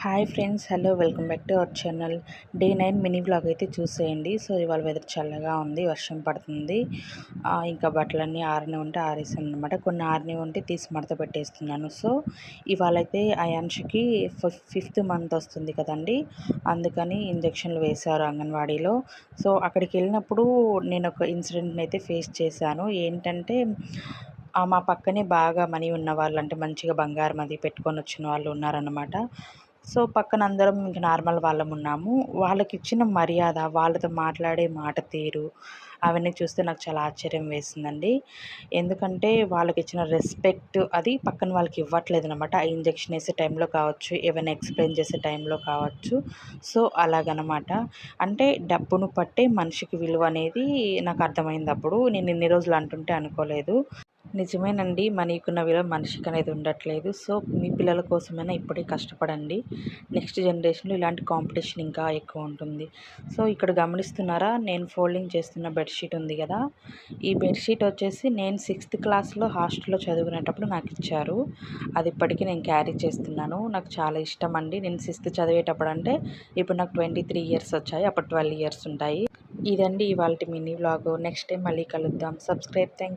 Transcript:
Hi friends, hello, welcome back to our channel. Day 9 mini blog అయితే చూసేయండి. So ఇవాళ weather చల్లగా ఉంది, వర్షం పడుతుంది. ఇంకా బట్టలన్నీ ఆరినవి ఉంటే ఆరేసాను అనమాట. కొన్ని ఆరినవి ఉంటే తీసి మడత పెట్టేస్తున్నాను. సో ఇవాళ అయితే అయాన్షికి 5th మంత్ వస్తుంది కదండి, అందుకని ఇంజెక్షన్లు వేశారు అంగన్వాడీలో. సో అక్కడికి వెళ్ళినప్పుడు నేను ఒక ఇన్సిడెంట్ని అయితే ఫేస్ చేశాను. ఏంటంటే మా పక్కనే బాగా మనీ ఉన్న వాళ్ళు, అంటే మంచిగా బంగారం అది పెట్టుకొని వచ్చిన వాళ్ళు ఉన్నారన్నమాట. సో పక్కన అందరం ఇంక నార్మల్ వాళ్ళం ఉన్నాము. వాళ్ళకి ఇచ్చిన మర్యాద, వాళ్ళతో మాట్లాడే మాట తీరు, అవన్నీ చూస్తే నాకు చాలా ఆశ్చర్యం వేసిందండి. ఎందుకంటే వాళ్ళకి ఇచ్చిన రెస్పెక్ట్ అది పక్కన వాళ్ళకి ఇవ్వట్లేదు అనమాట. ఆ ఇంజెక్షన్ వేసే టైంలో కావచ్చు, ఏమైనా ఎక్స్ప్లెయిన్ చేసే టైంలో కావచ్చు. సో అలాగనమాట. అంటే డబ్బును పట్టే మనిషికి విలువ అనేది నాకు అర్థమైంది. అప్పుడు నేను ఇన్ని రోజులు అంటుంటే అనుకోలేదు. నిజమేనండి, మనీకున్న విలువ మనిషికి అనేది ఉండట్లేదు. సో మీ పిల్లల కోసమైనా ఇప్పుడే కష్టపడండి. నెక్స్ట్ జనరేషన్లో ఇలాంటి కాంపిటీషన్ ఇంకా ఎక్కువ ఉంటుంది. సో ఇక్కడ గమనిస్తున్నారా, నేను ఫోల్డింగ్ చేస్తున్న బెడ్షీట్ ఉంది కదా, ఈ బెడ్షీట్ వచ్చేసి నేను 6th క్లాస్లో హాస్టల్లో చదువుకునేటప్పుడు నాకు ఇచ్చారు. అది ఇప్పటికీ నేను క్యారీ చేస్తున్నాను. నాకు చాలా ఇష్టం అండి. నేను 6th చదివేటప్పుడు, అంటే ఇప్పుడు నాకు 23 ఇయర్స్ వచ్చాయి, అప్పుడు 12 ఇయర్స్ ఉంటాయి. ఇదండి ఇవాళ మినీ వ్లాగ్. నెక్స్ట్ టైం మళ్ళీ కలుద్దాం. సబ్స్క్రైబ్. థ్యాంక్